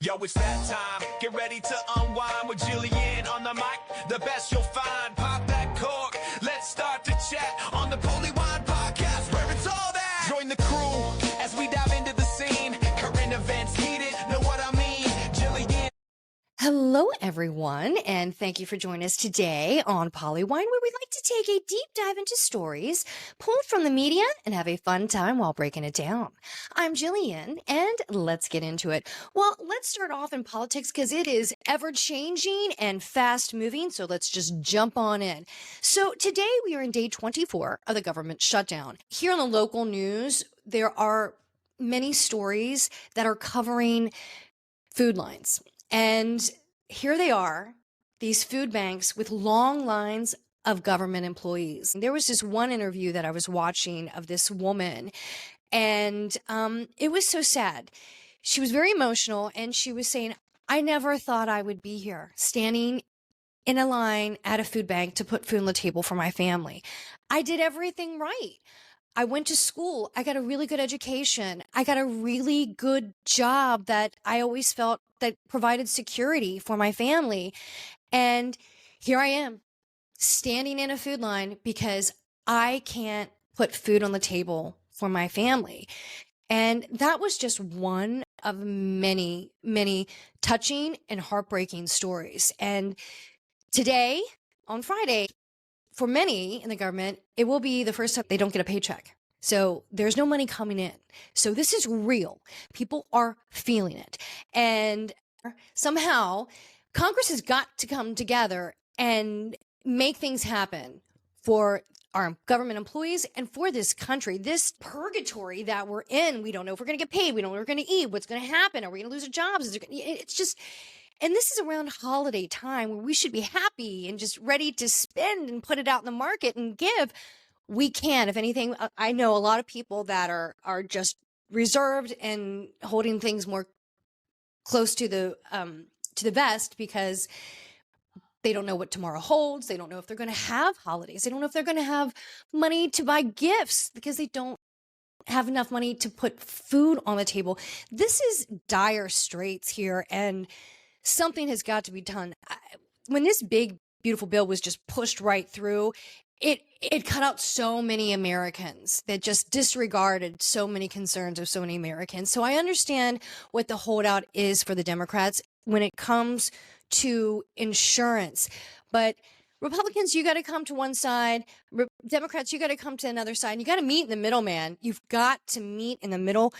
Yo, it's that time. Get ready to unwind with Jillian on the mic. The best you'll find. Pop that cork. Let's start to chat on the Polywine Podcast, where it's all that. Join the crew as we dive into the scene. Current events heated. Know what I mean? Jillian. Hello, everyone, and thank you for joining us today on Polywine, where we like to take a deep dive into stories pulled from the media and have a fun time while breaking it down. I'm Jillian, and let's get into it. Well, let's start off in politics because it is ever-changing and fast-moving, so let's just jump on in. So today we are in day 24 of the government shutdown. Here on the local news, there are many stories that are covering food lines. And here they are, these food banks with long lines of government employees. And there was this one interview that I was watching of this woman, and it was so sad. She was very emotional, and she was saying, I never thought I would be here, standing in a line at a food bank to put food on the table for my family. I did everything right. I went to school. I got a really good education. I got a really good job that I always felt that provided security for my family. And here I am standing in a food line because I can't put food on the table for my family. And that was just one of many, many touching and heartbreaking stories. And today, on Friday, for many in the government, it will be the first time they don't get a paycheck. So there's no money coming in. So this is real. People are feeling it. And somehow Congress has got to come together and make things happen for our government employees and for this country, this purgatory that we're in. We don't know if we're going to get paid. We don't know if we're going to eat. What's going to happen? Are we going to lose our jobs? It's just... And this is around holiday time where we should be happy and just ready to spend and put it out in the market and give. We can, if anything. I know a lot of people that are just reserved and holding things more close to the vest because they don't know what tomorrow holds. They don't know if they're going to have holidays. They don't know if they're going to have money to buy gifts because they don't have enough money to put food on the table. This is dire straits here, and something has got to be done. When this big, beautiful bill was just pushed right through, it cut out so many Americans that just disregarded so many concerns of so many Americans. So I understand what the holdout is for the Democrats when it comes to insurance. But Republicans, you got to come to one side. Democrats, you got to come to another side. And you got to meet in the middle, man. You've got to meet in the middle.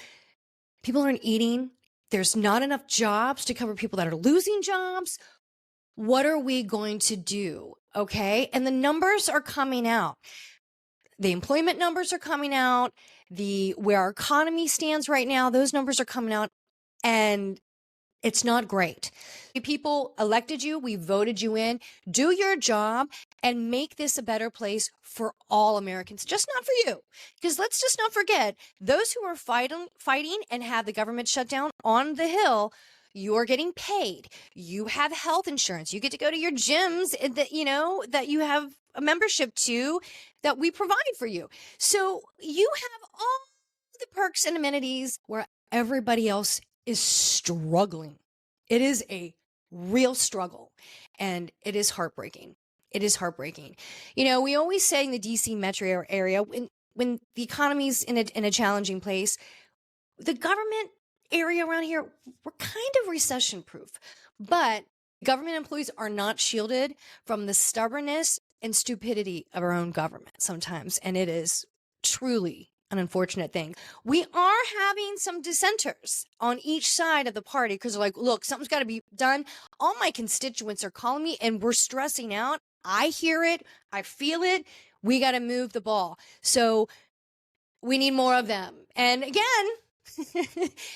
People aren't eating. There's not enough jobs to cover people that are losing jobs. What are we going to do? Okay. And the numbers are coming out. The employment numbers are coming out. Where our economy stands right now, those numbers are coming out, and it's not great. People elected you. We voted you in. Do your job and make this a better place for all Americans, just not for you. Because let's just not forget, those who are fighting and have the government shut down on the Hill, you're getting paid. You have health insurance. You get to go to your gyms that you have a membership to that we provide for you. So you have all the perks and amenities where everybody else is struggling. It is a real struggle, and it is heartbreaking. It is heartbreaking. We always say in the DC metro area, when the economy's in a challenging place, the government area around here, we're kind of recession proof. But government employees are not shielded from the stubbornness and stupidity of our own government sometimes. And it is truly an unfortunate thing. We are having some dissenters on each side of the party because they're like, look, something's got to be done. All my constituents are calling me and we're stressing out. I hear it. I feel it. We got to move the ball. So we need more of them. And again,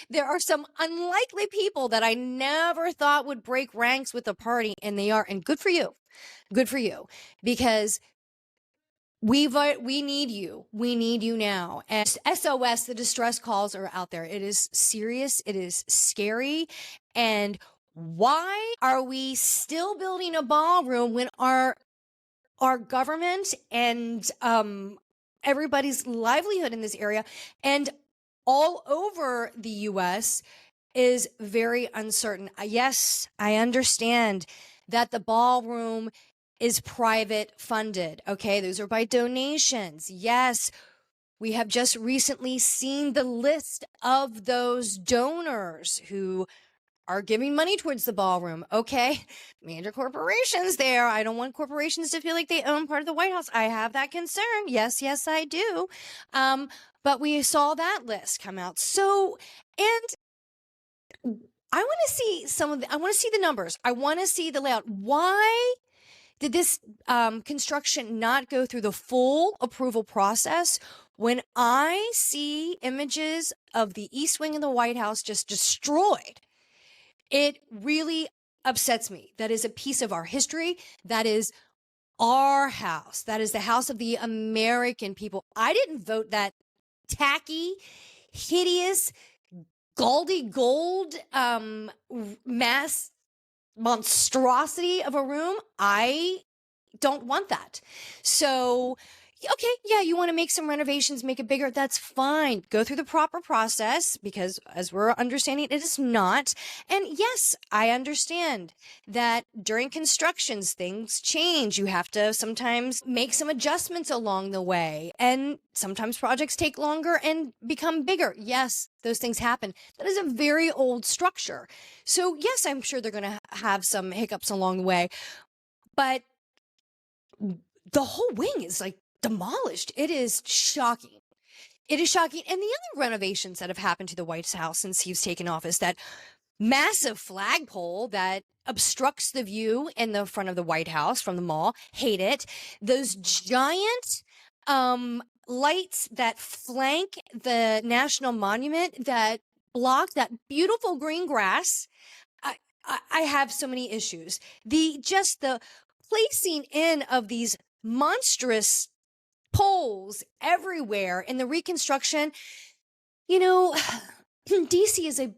there are some unlikely people that I never thought would break ranks with the party, and they are. And good for you. Good for you. Because we need you. We need you now. And SOS, the distress calls are out there. It is serious. It is scary. And why are we still building a ballroom when our government and everybody's livelihood in this area and all over the U.S. is very uncertain. Yes, I understand that the ballroom is private funded. Okay, those are by donations. Yes, we have just recently seen the list of those donors who are giving money towards the ballroom. Okay, major corporations there. I don't want corporations to feel like they own part of the White House. I have that concern. Yes, I do. But we saw that list come out. So, and I want to see I want to see the numbers. I want to see the layout. Why did this construction not go through the full approval process? When I see images of the East Wing of the White House just destroyed, it really upsets me. That is a piece of our history. That is our house. That is the house of the American people. I didn't vote that tacky, hideous, Galdy Gold mass monstrosity of a room. I don't want that. So, okay, yeah, you want to make some renovations, make it bigger. That's fine. Go through the proper process, because as we're understanding, it is not. And yes, I understand that during constructions, things change. You have to sometimes make some adjustments along the way. And sometimes projects take longer and become bigger. Yes, those things happen. That is a very old structure. So yes, I'm sure they're going to have some hiccups along the way. But the whole wing is like demolished. It is shocking. It is shocking. And the other renovations that have happened to the White House since he's taken office, that massive flagpole that obstructs the view in the front of the White House from the mall, hate it. Those giant lights that flank the National Monument that block that beautiful green grass. I have so many issues. The placing in of these monstrous poles everywhere in the reconstruction. You know, DC is a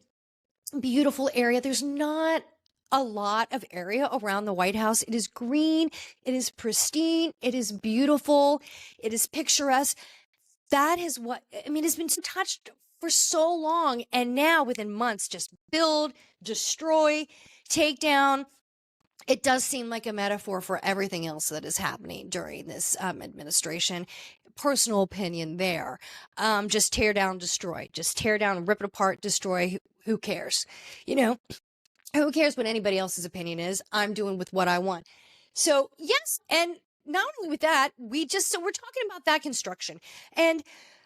beautiful area. There's not a lot of area around the White House. It is green. It is pristine. It is beautiful. It is picturesque. That is what, I mean, it's been touched for so long. And now within months, just build, destroy, take down. It does seem like a metaphor for everything else that is happening during this administration. Personal opinion there. Just tear down, destroy. Just tear down, rip it apart, destroy. Who cares? You know, who cares what anybody else's opinion is? I'm doing with what I want. So yes, and not only with that, we're talking about that construction and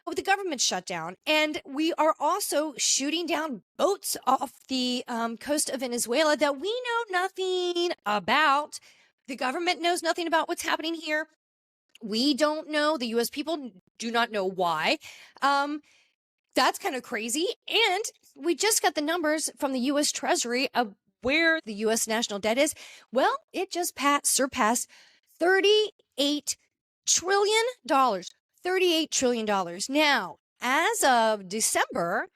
with the government shutdown, and we are also shooting down boats off the coast of Venezuela that we know nothing about. The government knows nothing about what's happening here. We don't know. The U.S. people do not know why. That's kind of crazy. And we just got the numbers from the U.S. Treasury of where the U.S. national debt is. Well, it just surpassed $38 trillion. $38 trillion. Now, as of December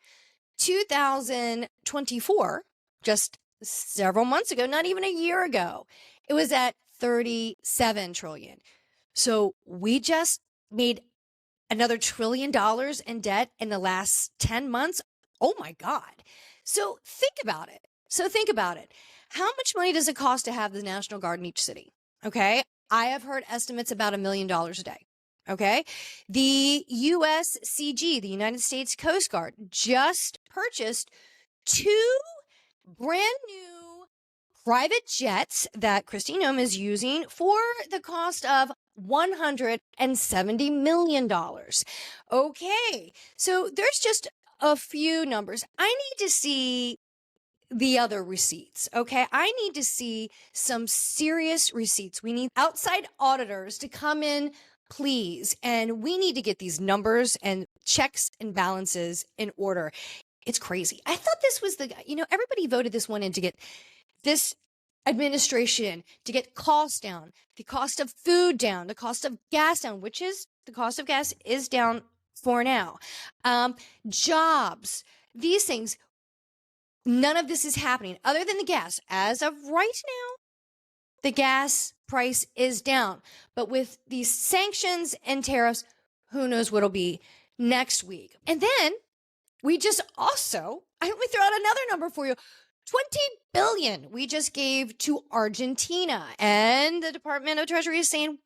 2024, just several months ago, not even a year ago, it was at 37 trillion. So we just made another $1 trillion in debt in the last 10 months. Oh my God. So think about it. How much money does it cost to have the National Guard in each city? Okay. I have heard estimates about $1 million a day. Okay. The USCG, the United States Coast Guard, just purchased 2 brand new private jets that Kristi Noem is using for the cost of $170 million. Okay. So there's just a few numbers. I need to see the other receipts. Okay. I need to see some serious receipts. We need outside auditors to come in, please. And we need to get these numbers and checks and balances in order. It's crazy. I thought this was everybody voted this one in to get this administration to get costs down, the cost of food down, the cost of gas down, which is the cost of gas is down for now. Jobs, these things, none of this is happening other than the gas. As of right now, the gas price is down. But with these sanctions and tariffs, who knows what'll be next week. And then we just also, let me throw out another number for you. 20 billion we just gave to Argentina. And the Department of Treasury is saying,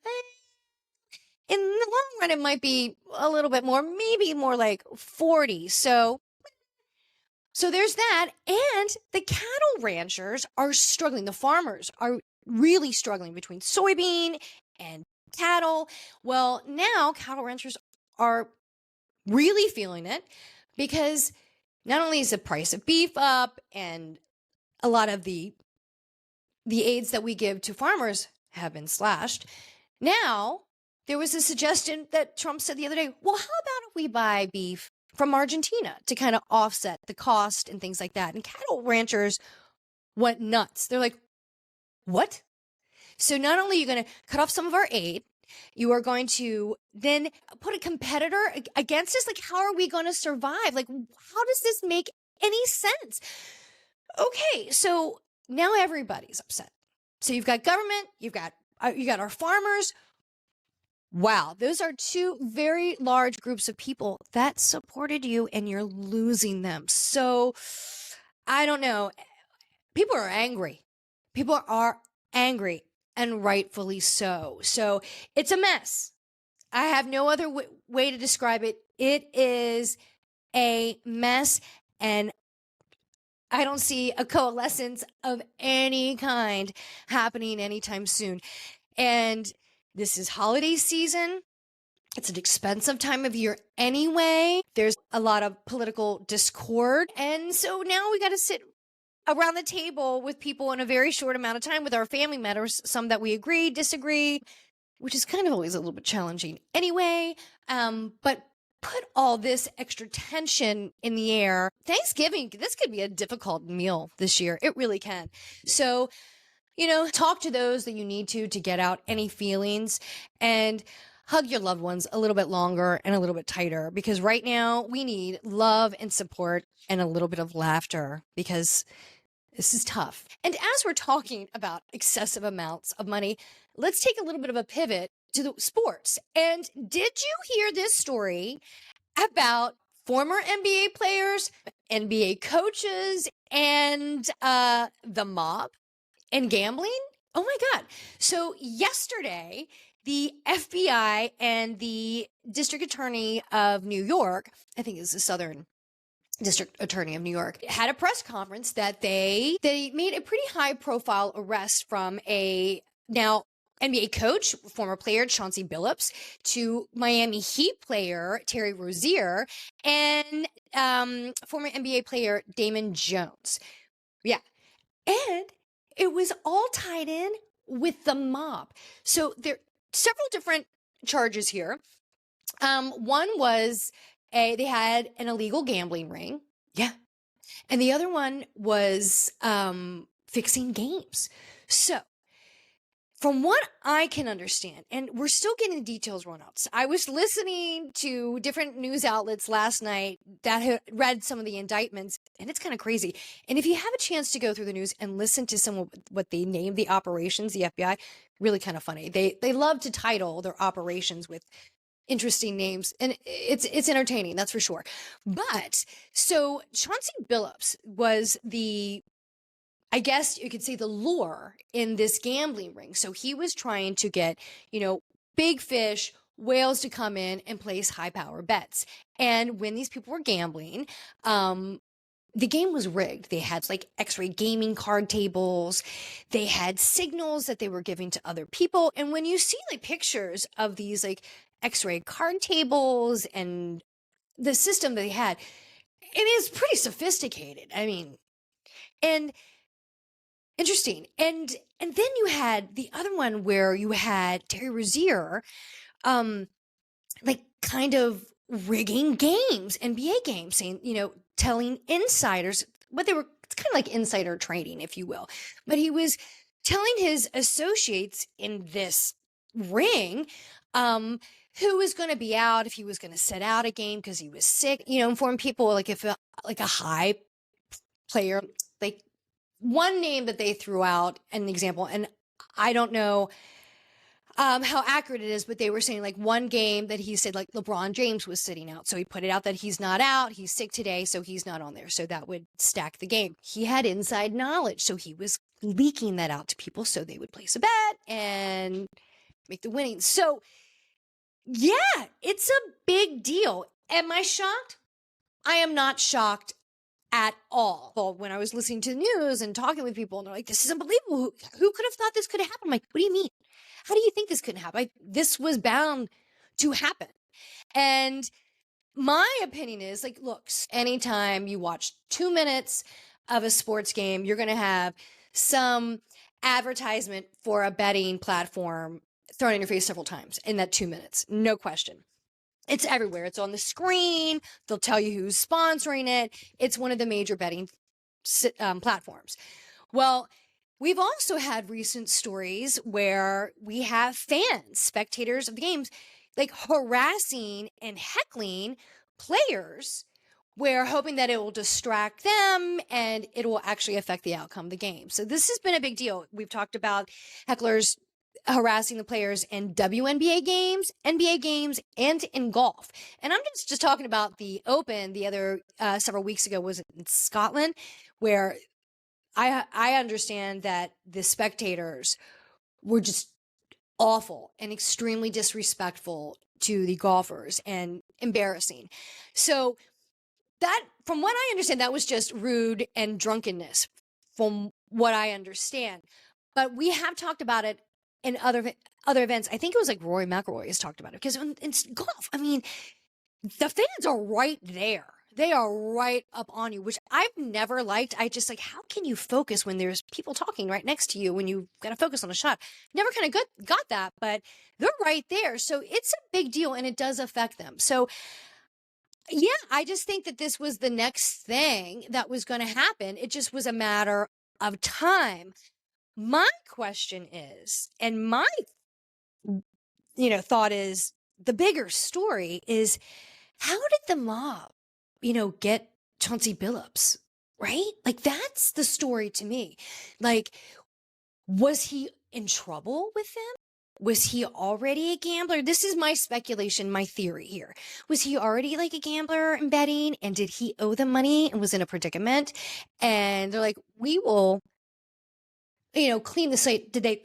in the long run, it might be a little bit more, maybe more like 40. So there's that. And the cattle ranchers are struggling. The farmers are really struggling between soybean and cattle. Well, now cattle ranchers are really feeling it because not only is the price of beef up and a lot of the aids that we give to farmers have been slashed. Now, there was a suggestion that Trump said the other day, well, how about if we buy beef from Argentina to kind of offset the cost and things like that? And cattle ranchers went nuts. They're like, what? So not only are you going to cut off some of our aid, you are going to then put a competitor against us? Like, how are we going to survive? Like, how does this make any sense? Okay, so now everybody's upset. So you've got government, you got our farmers. Wow, those are two very large groups of people that supported you, and you're losing them. So I don't know. People are angry. People are angry, and rightfully so. So it's a mess. I have no other way to describe it. It is a mess, and I don't see a coalescence of any kind happening anytime soon. And this is holiday season. It's an expensive time of year anyway. There's a lot of political discord. And so now we got to sit around the table with people in a very short amount of time with our family members, some that we agree, disagree, which is kind of always a little bit challenging anyway. But put all this extra tension in the air. Thanksgiving, this could be a difficult meal this year. It really can. So, talk to those that you need to get out any feelings and hug your loved ones a little bit longer and a little bit tighter, because right now we need love and support and a little bit of laughter because this is tough. And as we're talking about excessive amounts of money, let's take a little bit of a pivot to the sports. And did you hear this story about former NBA players, NBA coaches, and the mob and gambling? Oh my God. So yesterday, the FBI and the district attorney of New York, I think it's the Southern District Attorney of New York, had a press conference that they made a pretty high profile arrest from a now NBA coach, former player Chauncey Billups, to Miami Heat player Terry Rozier, and former NBA player Damon Jones. Yeah. And it was all tied in with the mob. So there are several different charges here. One was they had an illegal gambling ring. Yeah. And the other one was fixing games. So from what I can understand, and we're still getting details run out. I was listening to different news outlets last night that had read some of the indictments, and it's kind of crazy. And if you have a chance to go through the news and listen to some of what they named the operations, the FBI, really kind of funny. They love to title their operations with interesting names, and it's entertaining, that's for sure. But so Chauncey Billups was I guess you could say the lure in this gambling ring. So he was trying to get, big fish, whales to come in and place high power bets. And when these people were gambling, the game was rigged. They had like X-ray gaming card tables. They had signals that they were giving to other people. And when you see like pictures of these like X-ray card tables and the system that they had, it is pretty sophisticated. I mean, and interesting. And then you had the other one where you had Terry Rozier, like kind of rigging games, NBA games, saying, telling insiders it's kind of like insider trading, if you will. But he was telling his associates in this ring, who was going to be out, if he was going to sit out a game because he was sick, inform people like if like a high player, like one name that they threw out an example, and I don't know how accurate it is, but they were saying like one game that he said like LeBron James was sitting out. So he put it out that he's not out. He's sick today, so he's not on there. So that would stack the game. He had inside knowledge. So he was leaking that out to people so they would place a bet and make the winnings. So yeah, it's a big deal. Am I shocked? I am not shocked at all. Well, when I was listening to the news and talking with people, and they're like, this is unbelievable. Who could have thought this could happen? I'm like, what do you mean? How do you think this couldn't happen? This was bound to happen. And my opinion is like, look, anytime you watch 2 minutes of a sports game, you're going to have some advertisement for a betting platform thrown in your face several times in that 2 minutes. No question. It's everywhere. It's on the screen. They'll tell you who's sponsoring it. It's one of the major betting platforms. Well, we've also had recent stories where we have fans, spectators of the games, like harassing and heckling players, where hoping that it will distract them and it will actually affect the outcome of the game. So this has been a big deal. We've talked about hecklers harassing the players in WNBA games, NBA games, and in golf. And I'm just talking about the Open the other several weeks ago was in Scotland, where I understand that the spectators were just awful and extremely disrespectful to the golfers and embarrassing. So that, from what I understand, that was just rude and drunkenness from what I understand. But we have talked about it in other events. I think it was like Rory McIlroy has talked about it, because in golf, I mean, the fans are right there. They are right up on you, which I've never liked. I just like, how can you focus when there's people talking right next to you when you got to focus on a shot? Never kind of got that, but they're right there. So it's a big deal and it does affect them. So yeah, I just think that this was the next thing that was going to happen. It just was a matter of time. My question is, and my, thought is, the bigger story is, how did the mob, get Chauncey Billups, right? Like, that's the story to me. Like, was he in trouble with them? Was he already a gambler? This is my speculation, my theory here. Was he already like a gambler and betting? And did he owe them money and was in a predicament? And they're like, we will, clean the slate. Did they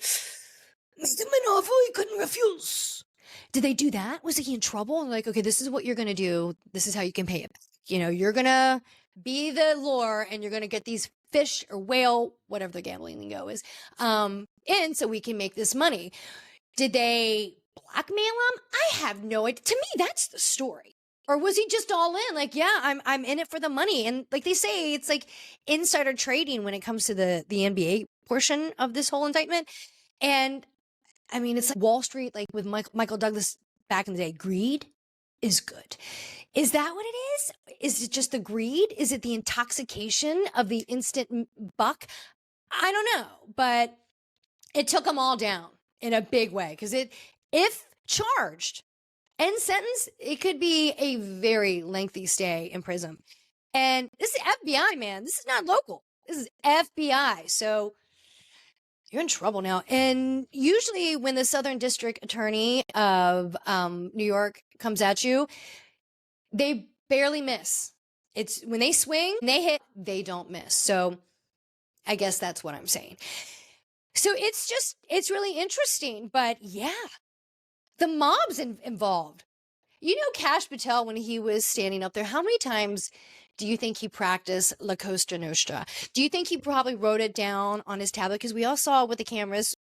make him an offer he couldn't refuse? Did they do that? Was he in trouble? And like, okay, this is what you're going to do. This is how you can pay it back. You're going to be the lure and you're going to get these fish or whale, whatever the gambling lingo is, in so we can make this money. Did they blackmail him? I have no idea. To me, that's the story. Or was he just all in? Like, yeah, I'm in it for the money. And like they say, it's like insider trading when it comes to the NBA portion of this whole indictment. And I mean, it's like Wall Street, like with Michael Douglas back in the day. Greed is good. Is that what it is? Is it just the greed? Is it the intoxication of the instant buck? I don't know, but it took them all down in a big way, because if charged and sentenced, it could be a very lengthy stay in prison. And this is FBI, man. This is not local. This is FBI. So you're in trouble now. And usually when the Southern District Attorney of New York comes at you, they barely miss. It's when they swing, they hit, they don't miss. So I guess that's what I'm saying. So it's really interesting. But yeah, the mob's involved. Kash Patel, when he was standing up there, how many times do you think he practiced La Cosa Nostra? Do you think he probably wrote it down on his tablet? Because we all saw with the cameras,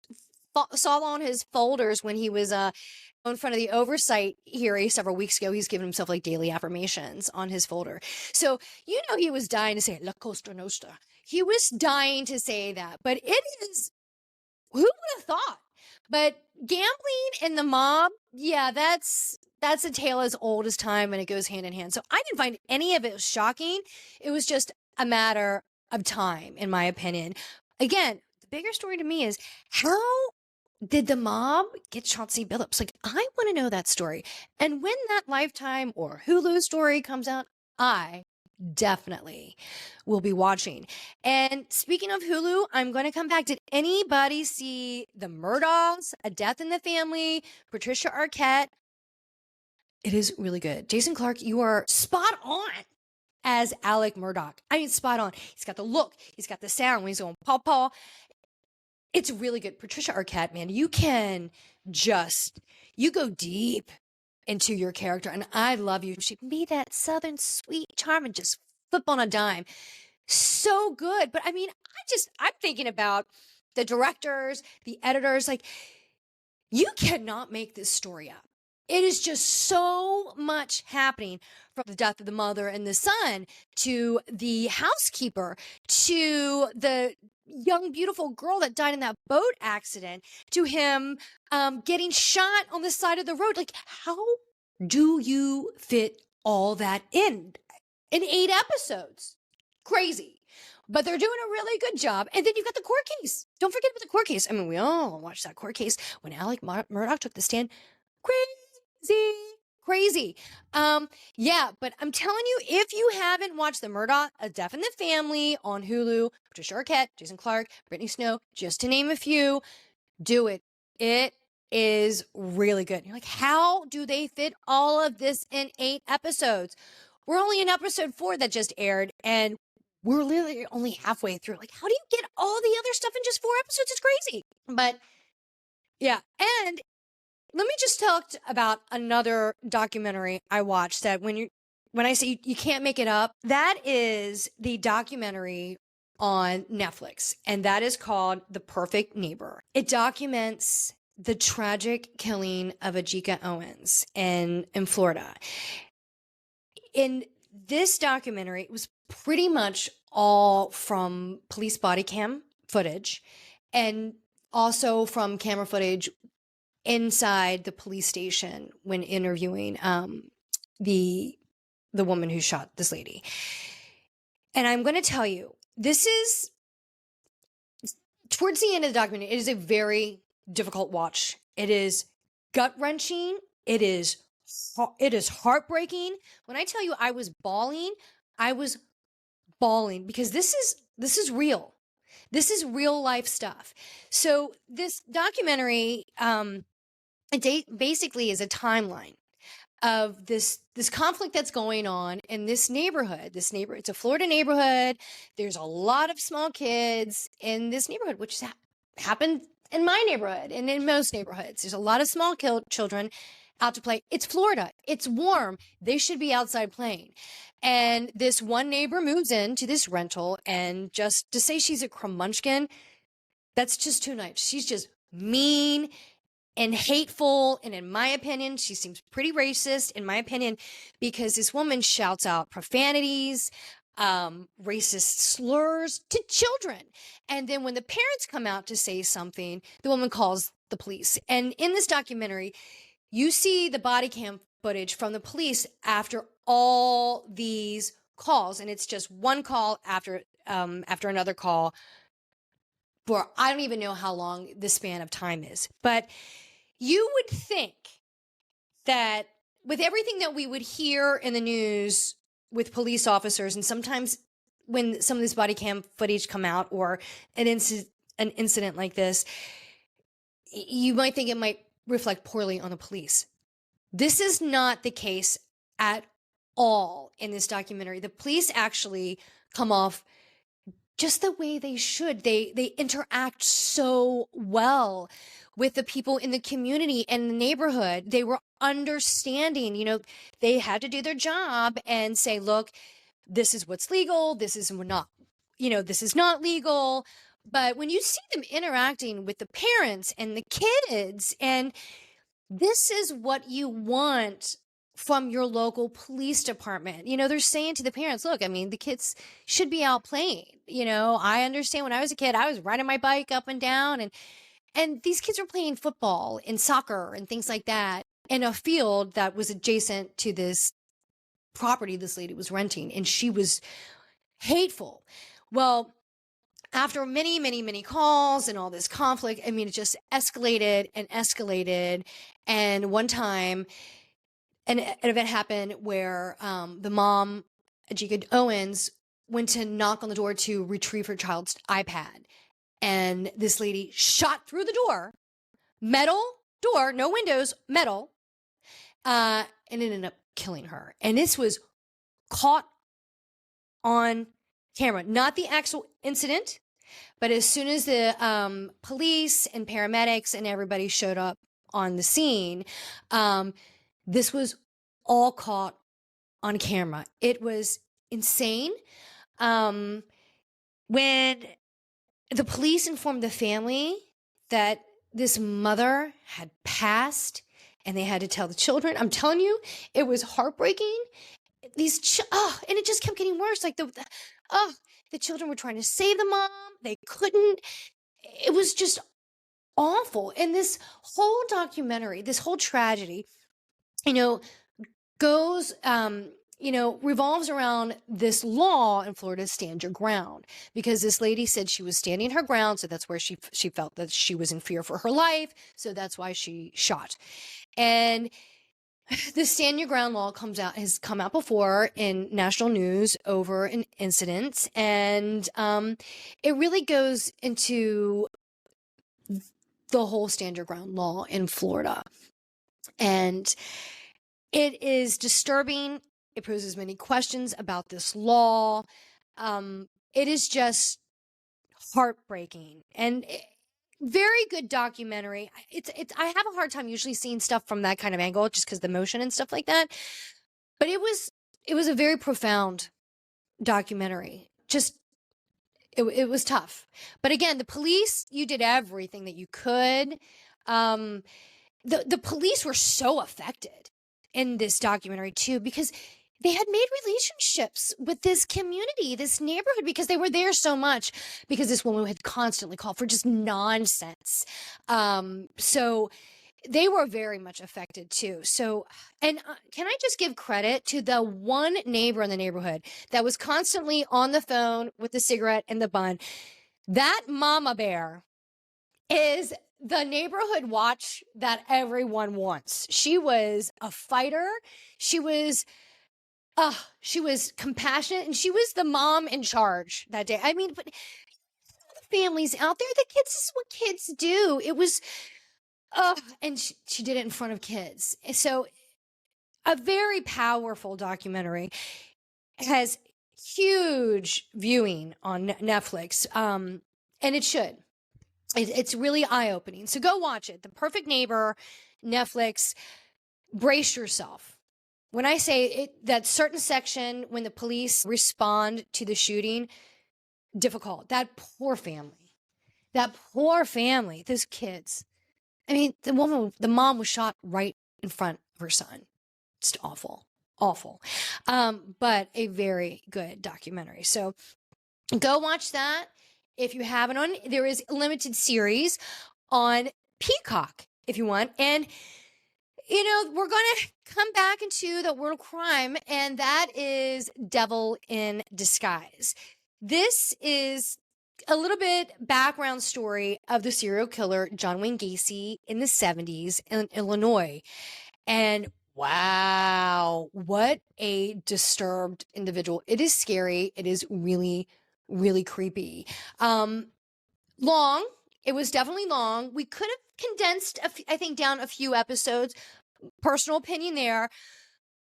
saw on his folders when he was in front of the oversight hearing several weeks ago. He's given himself like daily affirmations on his folder. So, he was dying to say La Cosa Nostra. He was dying to say that. But it is, who would have thought? But gambling and the mob, yeah, that's a tale as old as time, and it goes hand in hand. So I didn't find any of it shocking. It was just a matter of time, in my opinion. Again, the bigger story to me is, how did the mob get Chauncey Billups? Like, I want to know that story. And when that Lifetime or Hulu story comes out, I definitely will be watching. And speaking of Hulu, I'm going to come back. Did anybody see The Murdochs, A Death in the Family, Patricia Arquette? It is really good. Jason Clarke, you are spot on as Alec Murdaugh. I mean, spot on. He's got the look. He's got the sound when he's going paw paw. It's really good. Patricia Arquette, man, you go deep into your character. And I love you. She can be that Southern sweet charm and just flip on a dime. So good. But I mean, I'm thinking about the directors, the editors, like, you cannot make this story up. It is just so much happening, from the death of the mother and the son to the housekeeper to the young, beautiful girl that died in that boat accident to him getting shot on the side of the road. Like, how do you fit all that in 8 episodes? Crazy. But they're doing a really good job. And then you've got the court case. Don't forget about the court case. I mean, we all watched that court case when Alec Murdaugh took the stand. Crazy. Yeah, but I'm telling you, if you haven't watched The Murdaugh, A Death in the Family on Hulu, Patricia Arquette, Jason Clarke, Brittany Snow, just to name a few, do it. It is really good. You're like, how do they fit all of this in 8 episodes? We're only in episode 4 that just aired, and we're literally only halfway through. Like, how do you get all the other stuff in just 4 episodes? It's crazy. But yeah, and let me just talk about another documentary I watched that when I say you can't make it up, that is the documentary on Netflix, and that is called The Perfect Neighbor. It documents the tragic killing of Ajika Owens in Florida. In this documentary, it was pretty much all from police body cam footage and also from camera footage inside the police station when interviewing the woman who shot this lady. And I'm going to tell you, this is towards the end of the documentary. It is a very difficult watch. It is gut-wrenching. It is heartbreaking. When I tell you I was bawling because this is real. This is real life stuff. So this documentary, it basically is a timeline of this conflict that's going on in this neighborhood. It's a Florida neighborhood. There's a lot of small kids in this neighborhood, which happened in my neighborhood and in most neighborhoods. There's a lot of small children out to play. It's Florida. It's warm. They should be outside playing. And this one neighbor moves into this rental, and just to say she's a curmudgeon, that's just too nice. She's just mean and hateful. And in my opinion, she seems pretty racist, in my opinion, because this woman shouts out profanities, racist slurs to children. And then when the parents come out to say something, the woman calls the police. And in this documentary, you see the body cam footage from the police after all these calls. And it's just one call after another call for, I don't even know how long the span of time is. But you would think that with everything that we would hear in the news with police officers, and sometimes when some of this body cam footage come out, or an incident like this, you might think it might reflect poorly on the police. This is not the case at all in this documentary. The police actually come off just the way they should. They interact so well with the people in the community and the neighborhood. They were understanding, they had to do their job and say, look, this is what's legal. This is not, this is not legal. But when you see them interacting with the parents and the kids, and this is what you want from your local police department. They're saying to the parents, look, the kids should be out playing. I understand when I was a kid, I was riding my bike up and down, and these kids were playing football and soccer and things like that in a field that was adjacent to this property this lady was renting, and she was hateful. Well, after many, many, many calls and all this conflict, it just escalated and escalated. And one time, an event happened where the mom Ajika Owens went to knock on the door to retrieve her child's iPad. And this lady shot through the door, metal door, no windows, metal, and it ended up killing her. And this was caught on camera, not the actual incident, but as soon as the police and paramedics and everybody showed up on the scene, this was all caught on camera. It was insane. When the police informed the family that this mother had passed and they had to tell the children, I'm telling you, it was heartbreaking. And it just kept getting worse. Like the children were trying to save the mom. They couldn't. It was just awful. And this whole documentary, this whole tragedy, goes, revolves around this law in Florida, stand your ground, because this lady said she was standing her ground. So that's where she felt that she was in fear for her life. So that's why she shot. And the stand your ground law has come out before in national news over an incident. And it really goes into the whole stand your ground law in Florida. And it is disturbing. It poses many questions about this law. It is just heartbreaking and very good documentary. I have a hard time usually seeing stuff from that kind of angle just because the motion and stuff like that. But it was a very profound documentary. It was tough. But again, the police, you did everything that you could. The police were so affected in this documentary too, because they had made relationships with this community, this neighborhood, because they were there so much, because this woman had constantly called for just nonsense. So they were very much affected too. So, and can I just give credit to the one neighbor in the neighborhood that was constantly on the phone with the cigarette and the bun? That mama bear is the neighborhood watch that everyone wants. She was a fighter. She was compassionate, and she was the mom in charge that day. I mean, but the families out there, the kids, this is what kids do. It was, and she did it in front of kids. So a very powerful documentary. It has huge viewing on Netflix. And it should. It's really eye-opening. So go watch it. The Perfect Neighbor, Netflix. Brace yourself. When I say it, that certain section when the police respond to the shooting, difficult. That poor family, those kids. I mean, the mom was shot right in front of her son. Just awful. But a very good documentary. So go watch that. If you haven't there is a limited series on Peacock if you want. And we're going to come back into the world of crime, and that is Devil in Disguise. This is a little bit background story of the serial killer John Wayne Gacy in the 70s in Illinois. And wow, what a disturbed individual. It is scary. It is really, really creepy. Long. It was definitely long. We could have condensed, I think, down a few episodes. Personal opinion there.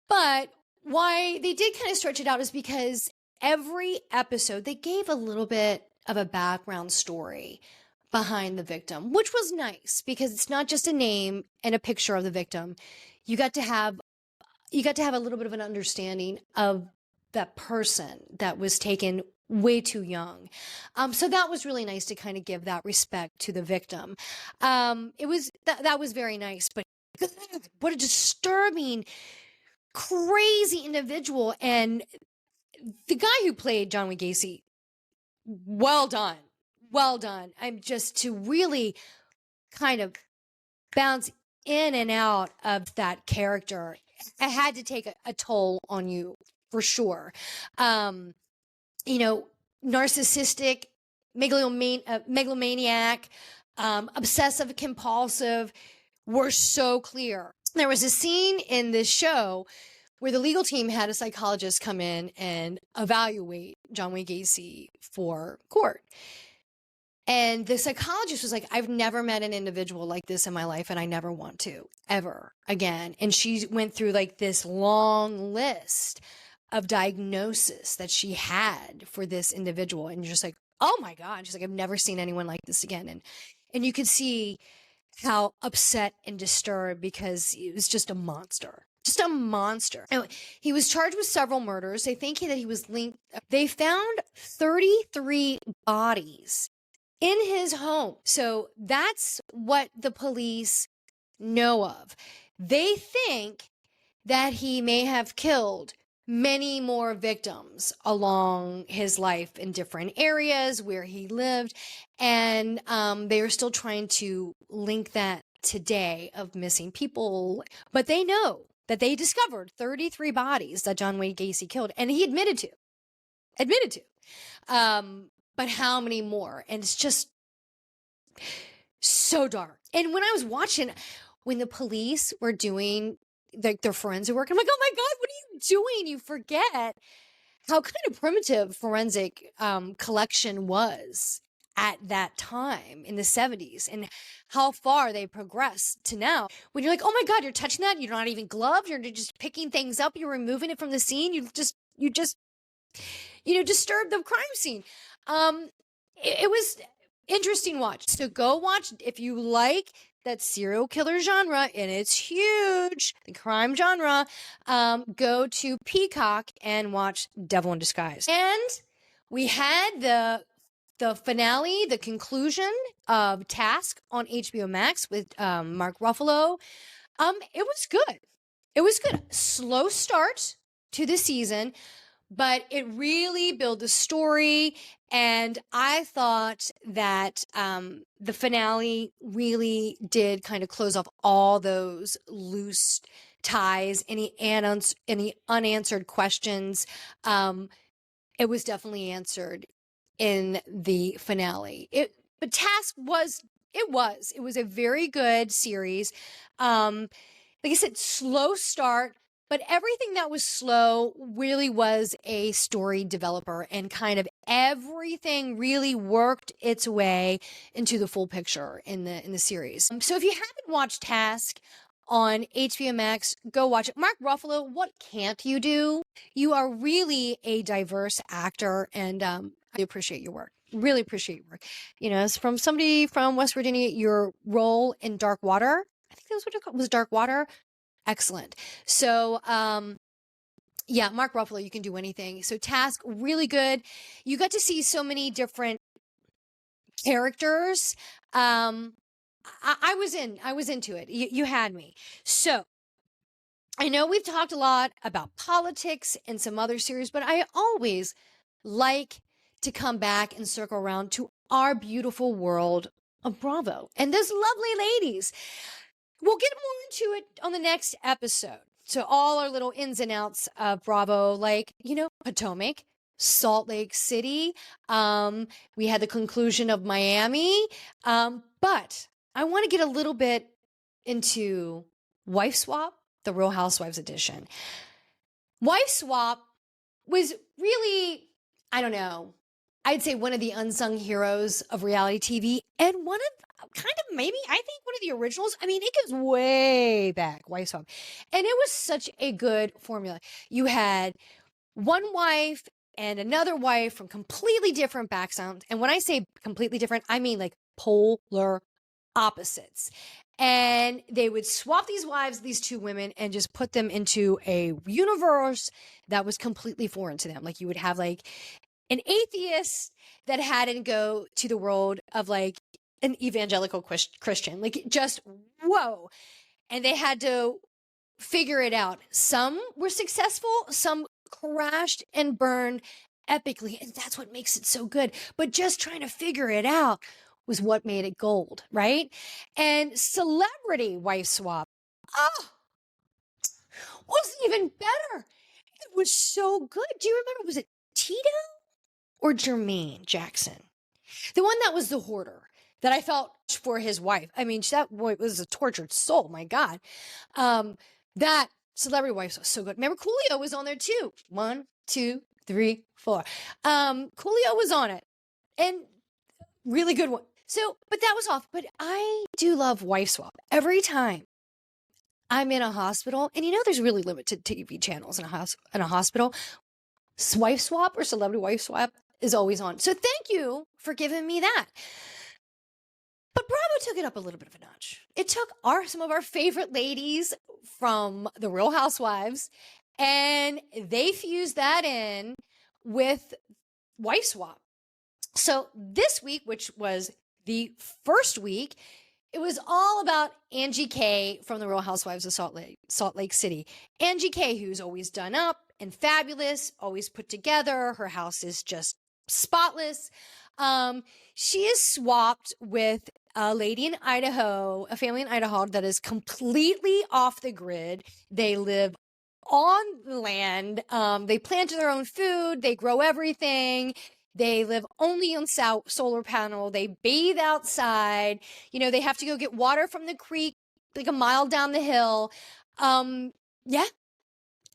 But why they did kind of stretch it out is because every episode, they gave a little bit of a background story behind the victim, which was nice because it's not just a name and a picture of the victim. You got to have a little bit of an understanding of that person that was taken way too young. So that was really nice to kind of give that respect to the victim. It was that was very nice, but what a disturbing, crazy individual. And the guy who played John Wayne Gacy, well done. I'm just to really kind of bounce in and out of that character. It had to take a toll on you for sure. Narcissistic, megalomaniac, obsessive compulsive were so clear. There was a scene in this show where the legal team had a psychologist come in and evaluate John Wayne Gacy for court. And the psychologist was like, I've never met an individual like this in my life, and I never want to ever again. And she went through like this long list of diagnosis that she had for this individual. And you're just like, oh my God. She's like, I've never seen anyone like this again. And you could see how upset and disturbed, because he was just a monster. Just a monster. And he was charged with several murders. They think that he was linked. They found 33 bodies in his home. So that's what the police know of. They think that he may have killed many more victims along his life in different areas where he lived. And they are still trying to link that today of missing people. But they know that they discovered 33 bodies that John Wayne Gacy killed. And he admitted to. But how many more? And it's just so dark. And when I was watching, when the police were doing like their forensic work, I'm like, oh my God, what are you doing? You forget how kind of primitive forensic collection was at that time in the 70s, and how far they progressed to now. When you're like, oh my God, you're touching that, you're not even gloved, you're just picking things up, you're removing it from the scene, you just disturbed the crime scene. It was interesting watch. So go watch if you like that serial killer genre, and it's huge, the crime genre. Go to Peacock and watch Devil in Disguise. And we had the finale, the conclusion of Task on HBO Max with Mark Ruffalo. It was good. It was good. Slow start to the season, but it really built the story. And I thought that the finale really did kind of close off all those loose ties, any unanswered questions. It was definitely answered in the finale. But Task was a very good series. Like I said, slow start, but everything that was slow really was a story developer, and kind of everything really worked its way into the full picture in the series. So if you haven't watched Task on HBO Max, go watch it. Mark Ruffalo, what can't you do? You are really a diverse actor, and I appreciate your work. Really appreciate your work. You know, as from somebody from West Virginia, your role in Dark Water, I think that was what it was, Dark Water. Excellent. So, yeah, Mark Ruffalo, you can do anything. So Task, really good. You got to see so many different characters. I was into it. You had me. So I know we've talked a lot about politics and some other series, but I always like to come back and circle around to our beautiful world of Bravo and those lovely ladies. We'll get more into it on the next episode. So all our little ins and outs of Bravo, like, Potomac, Salt Lake City. We had the conclusion of Miami. But I want to get a little bit into Wife Swap, the Real Housewives edition. Wife Swap was really, I don't know, I'd say one of the unsung heroes of reality TV, and one of maybe, I think, one of the originals. I mean, it goes way back, Wife Swap. And it was such a good formula. You had one wife and another wife from completely different backgrounds. And when I say completely different, I mean like polar opposites. And they would swap these wives, these two women, and just put them into a universe that was completely foreign to them. Like you would have like an atheist that had to go to the world of like an evangelical Christian, like just whoa. And they had to figure it out. Some were successful, some crashed and burned epically. And that's what makes it so good. But just trying to figure it out was what made it gold, right? And Celebrity Wife Swap, was even better. It was so good. Do you remember, was it Tito or Jermaine Jackson? The one that was the hoarder, that I felt for his wife. I mean, that boy was a tortured soul. My God. That Celebrity Wives was so good. Remember, Coolio was on there too. 1, 2, 3, 4. Coolio was on it, and really good one. So, but that was off. But I do love Wife Swap. Every time I'm in a hospital, and there's really limited TV channels in a hospital. Wife Swap or Celebrity Wife Swap is always on. So thank you for giving me that. But Bravo took it up a little bit of a notch. It took some of our favorite ladies from The Real Housewives, and they fused that in with Wife Swap. So this week, which was the first week, it was all about Angie K from The Real Housewives of Salt Lake City. Angie K, who's always done up and fabulous, always put together. Her house is just spotless. She is swapped with a lady in Idaho, a family in Idaho that is completely off the grid. They live on the land. They plant their own food. They grow everything. They live only on solar panel. They bathe outside. They have to go get water from the creek like a mile down the hill. Yeah,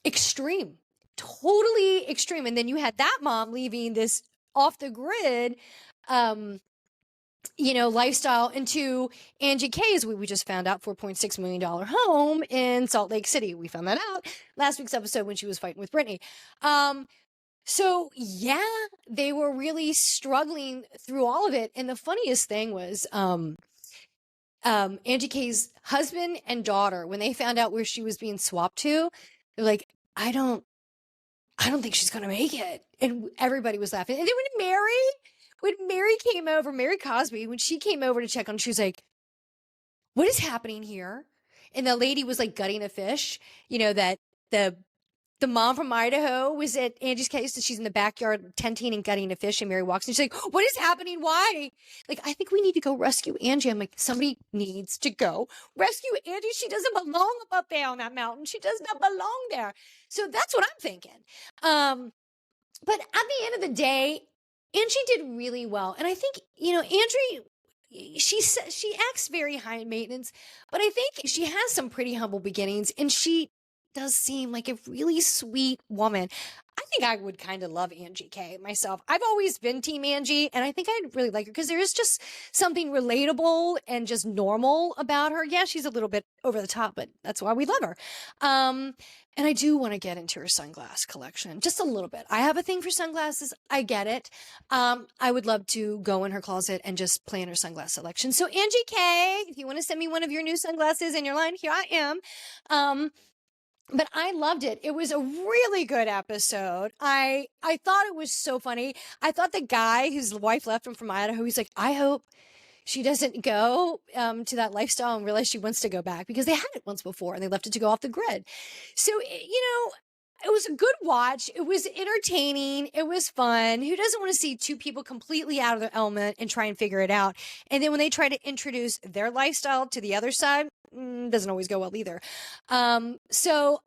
extreme, totally extreme. And then you had that mom leaving this off the grid, lifestyle into Angie K's, we just found out, $4.6 million home in Salt Lake City. We found that out last week's episode when she was fighting with Brittany. So yeah, they were really struggling through all of it. And the funniest thing was, Angie K's husband and daughter, when they found out where she was being swapped to, they're like, I don't think she's going to make it. And everybody was laughing. And then when Mary came over, Mary Cosby, when she came over to check on, she was like, what is happening here? And the lady was like gutting a fish, that the mom from Idaho was at Angie's case, and she's in the backyard tenting and gutting a fish, and Mary walks in. She's like, what is happening? Why? Like, I think we need to go rescue Angie. I'm like, somebody needs to go rescue Angie. She doesn't belong up there on that mountain. She does not belong there. So that's what I'm thinking. But at the end of the day, Angie did really well. And I think, Angie, she acts very high maintenance, but I think she has some pretty humble beginnings, and she does seem like a really sweet woman. I think I would kind of love Angie K myself. I've always been Team Angie, and I think I'd really like her because there is just something relatable and just normal about her. Yeah, she's a little bit over the top, but that's why we love her. And I do want to get into her sunglass collection just a little bit. I have a thing for sunglasses. I get it. I would love to go in her closet and just play in her sunglass selection. So Angie K, if you want to send me one of your new sunglasses in your line, here I am. But I loved it. It was a really good episode. I thought it was so funny. I thought the guy whose wife left him from Idaho, he's like, I hope she doesn't go to that lifestyle and realize she wants to go back, because they had it once before and they left it to go off the grid. So, it was a good watch. It was entertaining. It was fun. Who doesn't want to see two people completely out of their element and try and figure it out? And then when they try to introduce their lifestyle to the other side, doesn't always go well either. So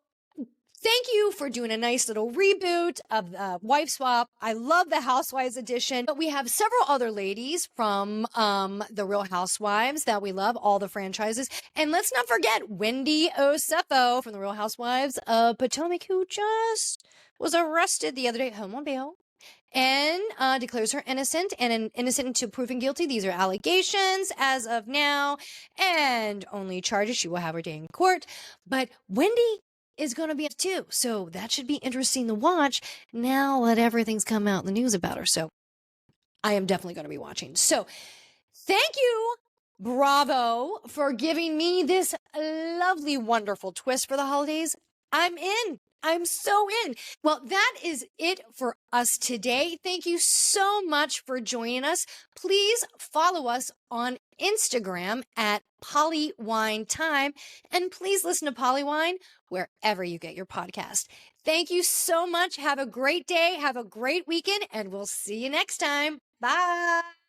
thank you for doing a nice little reboot of Wife Swap. I love the Housewives edition. But we have several other ladies from The Real Housewives that we love, all the franchises. And let's not forget Wendy Osefo from The Real Housewives of Potomac, who just was arrested the other day, home on bail, and declares her innocent and innocent until proven guilty. These are allegations as of now, and only charges. She will have her day in court. But Wendy is going to be too, so that should be interesting to watch now that everything's come out in the news about her. So I am definitely going to be watching. So thank you, Bravo, for giving me this lovely, wonderful twist for the holidays. I'm in. I'm so in. Well, that is it for us today. Thank you so much for joining us. Please follow us on Instagram at PollyWineTime, and please listen to Pollywine wherever you get your podcast. Thank you so much. Have a great day. Have a great weekend, and we'll see you next time. Bye.